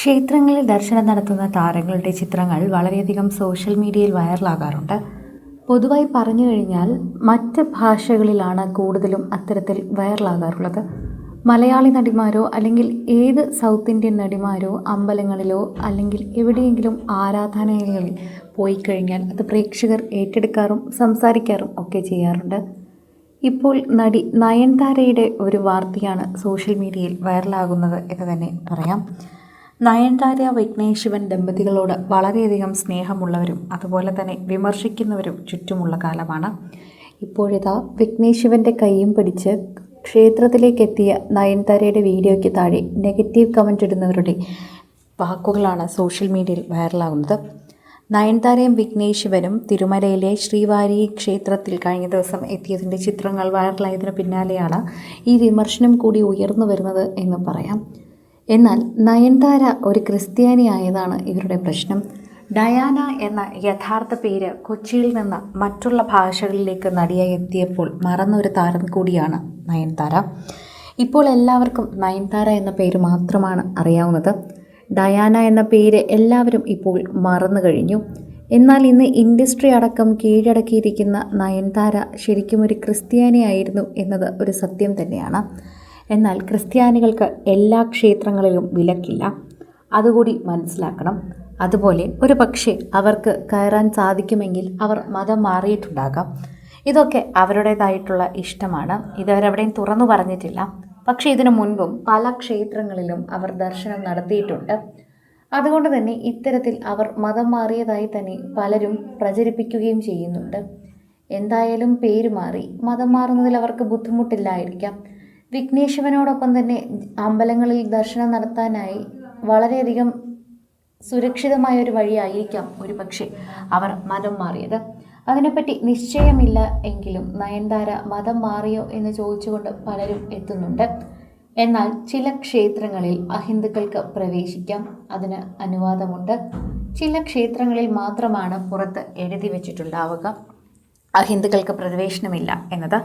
ക്ഷേത്രങ്ങളിൽ ദർശനം നടത്തുന്ന താരങ്ങളുടെ ചിത്രങ്ങൾ വളരെയധികം സോഷ്യൽ മീഡിയയിൽ വൈറലാകാറുണ്ട്. പൊതുവായി പറഞ്ഞു കഴിഞ്ഞാൽ മറ്റ് ഭാഷകളിലാണ് കൂടുതലും അത്തരത്തിൽ വൈറലാകാറുള്ളത്. മലയാളി നടിമാരോ അല്ലെങ്കിൽ ഏത് സൗത്ത് ഇന്ത്യൻ നടിമാരോ അമ്പലങ്ങളിലോ അല്ലെങ്കിൽ എവിടെയെങ്കിലും ആരാധനാലയങ്ങളിൽ പോയി കഴിഞ്ഞാൽ അത് പ്രേക്ഷകർ ഏറ്റെടുക്കാറും സംസാരിക്കാറും ഒക്കെ ചെയ്യാറുണ്ട്. ഇപ്പോൾ നടി നയൻതാരയുടെ ഒരു വാർത്തയാണ് സോഷ്യൽ മീഡിയയിൽ വൈറലാകുന്നത് എന്ന് തന്നെ പറയാം. നയൻതാര വിഘ്നേഷ് ശിവൻ ദമ്പതികളോട് വളരെയധികം സ്നേഹമുള്ളവരും അതുപോലെ തന്നെ വിമർശിക്കുന്നവരും ചുറ്റുമുള്ള കാലമാണ്. ഇപ്പോഴിതാ വിഘ്നേഷ് ശിവൻ്റെ കൈയും പിടിച്ച് ക്ഷേത്രത്തിലേക്ക് എത്തിയ നയൻതാരയുടെ വീഡിയോയ്ക്ക് താഴെ നെഗറ്റീവ് കമൻ്റ് ഇടുന്നവരുടെ വാക്കുകളാണ് സോഷ്യൽ മീഡിയയിൽ വൈറലാകുന്നത്. നയൻതാരയും വിഘ്നേഷ് ശിവനും തിരുമലയിലെ ശ്രീവാരി ക്ഷേത്രത്തിൽ കഴിഞ്ഞ ദിവസം എത്തിയതിൻ്റെ ചിത്രങ്ങൾ വൈറലായതിനു പിന്നാലെയാണ് ഈ വിമർശനം കൂടി ഉയർന്നു വരുന്നത് എന്ന് പറയാം. എന്നാൽ നയൻതാര ഒരു ക്രിസ്ത്യാനി ആയതാണ് ഇവരുടെ പ്രശ്നം. ഡയാന എന്ന യഥാർത്ഥ പേര് കൊച്ചിയിൽ നിന്ന് മറ്റുള്ള ഭാഷകളിലേക്ക് നടിയായി എത്തിയപ്പോൾ മറന്നൊരു താരം കൂടിയാണ് നയൻതാര. ഇപ്പോൾ എല്ലാവർക്കും നയൻതാര എന്ന പേര് മാത്രമാണ് അറിയാവുന്നത്. ഡയാന എന്ന പേര് എല്ലാവരും ഇപ്പോൾ മറന്നു കഴിഞ്ഞു. എന്നാൽ ഇന്ന് ഇൻഡസ്ട്രി അടക്കം കീഴടക്കിയിരിക്കുന്ന നയൻതാര ശരിക്കും ഒരു ക്രിസ്ത്യാനിയായിരുന്നു എന്നത് ഒരു സത്യം തന്നെയാണ്. എന്നാൽ ക്രിസ്ത്യാനികൾക്ക് എല്ലാ ക്ഷേത്രങ്ങളിലും വിലക്കില്ല, അതുകൂടി മനസ്സിലാക്കണം. അതുപോലെ ഒരു പക്ഷേ അവർക്ക് കയറാൻ സാധിക്കുമെങ്കിൽ അവർ മതം മാറിയിട്ടുണ്ടാകാം. ഇതൊക്കെ അവരുടേതായിട്ടുള്ള ഇഷ്ടമാണ്. ഇതവരെവിടെയും തുറന്നു പറഞ്ഞിട്ടില്ല. പക്ഷേ ഇതിനു മുൻപും പല ക്ഷേത്രങ്ങളിലും അവർ ദർശനം നടത്തിയിട്ടുണ്ട്. അതുകൊണ്ട് തന്നെ ഇത്തരത്തിൽ അവർ മതം മാറിയതായി തന്നെ പലരും പ്രചരിപ്പിക്കുകയും ചെയ്യുന്നുണ്ട്. എന്തായാലും പേര് മാറി, മതം മാറുന്നതിൽ അവർക്ക് ബുദ്ധിമുട്ടില്ലായിരിക്കാം. വിഘ്നേഷ് ശിവനോടൊപ്പം തന്നെ അമ്പലങ്ങളിൽ ദർശനം നടത്താനായി വളരെയധികം സുരക്ഷിതമായൊരു വഴിയായിരിക്കാം ഒരു പക്ഷേ അവർ മതം മാറിയത്. അതിനെപ്പറ്റി നിശ്ചയമില്ല എങ്കിലും നയൻതാര മതം മാറിയോ എന്ന് ചോദിച്ചുകൊണ്ട് പലരും എത്തുന്നുണ്ട്. എന്നാൽ ചില ക്ഷേത്രങ്ങളിൽ അഹിന്ദുക്കൾക്ക് പ്രവേശിക്കാം, അതിന് അനുവാദമുണ്ട്. ചില ക്ഷേത്രങ്ങളിൽ മാത്രമാണ് പുറത്ത് എഴുതി വച്ചിട്ടുണ്ടാവുക അഹിന്ദുക്കൾക്ക് പ്രവേശനമില്ല എന്നത്.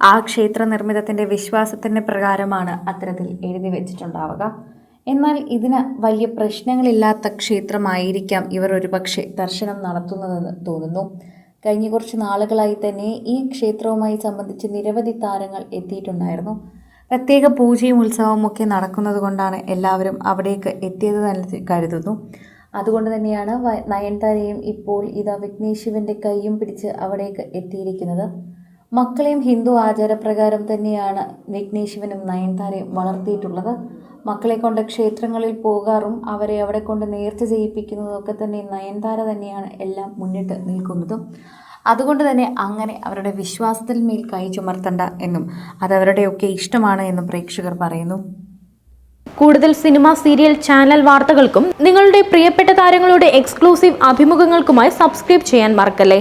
ആ ക്ഷേത്ര നിർമ്മിതത്തിൻ്റെ വിശ്വാസത്തിൻ്റെ പ്രകാരമാണ് അത്തരത്തിൽ എഴുതി വെച്ചിട്ടുണ്ടാവുക. എന്നാൽ ഇതിന് വലിയ പ്രശ്നങ്ങളില്ലാത്ത ക്ഷേത്രമായിരിക്കാം ഇവർ ഒരുപക്ഷെ ദർശനം നടത്തുന്നതെന്ന് തോന്നുന്നു. കഴിഞ്ഞ കുറച്ച് നാളുകളായി തന്നെ ഈ ക്ഷേത്രവുമായി സംബന്ധിച്ച് നിരവധി താരങ്ങൾ എത്തിയിട്ടുണ്ടായിരുന്നു. പ്രത്യേക പൂജയും ഉത്സവവും ഒക്കെ നടക്കുന്നത് കൊണ്ടാണ് എല്ലാവരും അവിടേക്ക് എത്തിയത് തന്നെ കരുതുന്നു. അതുകൊണ്ട് തന്നെയാണ് നയൻതാരയും ഇപ്പോൾ ഇതാ വിഘ്നേഷ് ശിവൻ്റെ കൈയും പിടിച്ച് അവിടേക്ക് എത്തിയിരിക്കുന്നത്. മക്കളെയും ഹിന്ദു ആചാരപ്രകാരം തന്നെയാണ് വിഘ്നേഷ് ശിവനും നയൻതാരയും വളർത്തിയിട്ടുള്ളത്. മക്കളെ കൊണ്ട് ക്ഷേത്രങ്ങളിൽ പോകാറും അവരെ അവിടെ കൊണ്ട് നേർച്ച ചെയ്യിപ്പിക്കുന്നതൊക്കെ തന്നെ നയൻതാര തന്നെയാണ് എല്ലാം മുന്നിട്ട് നിൽക്കുന്നതും. അതുകൊണ്ട് തന്നെ അങ്ങനെ അവരുടെ വിശ്വാസത്തിൽ മേൽ കൈ ചുമർത്തണ്ട എന്നും അതവരുടെയൊക്കെ ഇഷ്ടമാണ് എന്നും പ്രേക്ഷകർ പറയുന്നു. കൂടുതൽ സിനിമ, സീരിയൽ, ചാനൽ വാർത്തകൾക്കും നിങ്ങളുടെ പ്രിയപ്പെട്ട താരങ്ങളുടെ എക്സ്ക്ലൂസീവ് അഭിമുഖങ്ങൾക്കുമായി സബ്സ്ക്രൈബ് ചെയ്യാൻ മറക്കല്ലേ.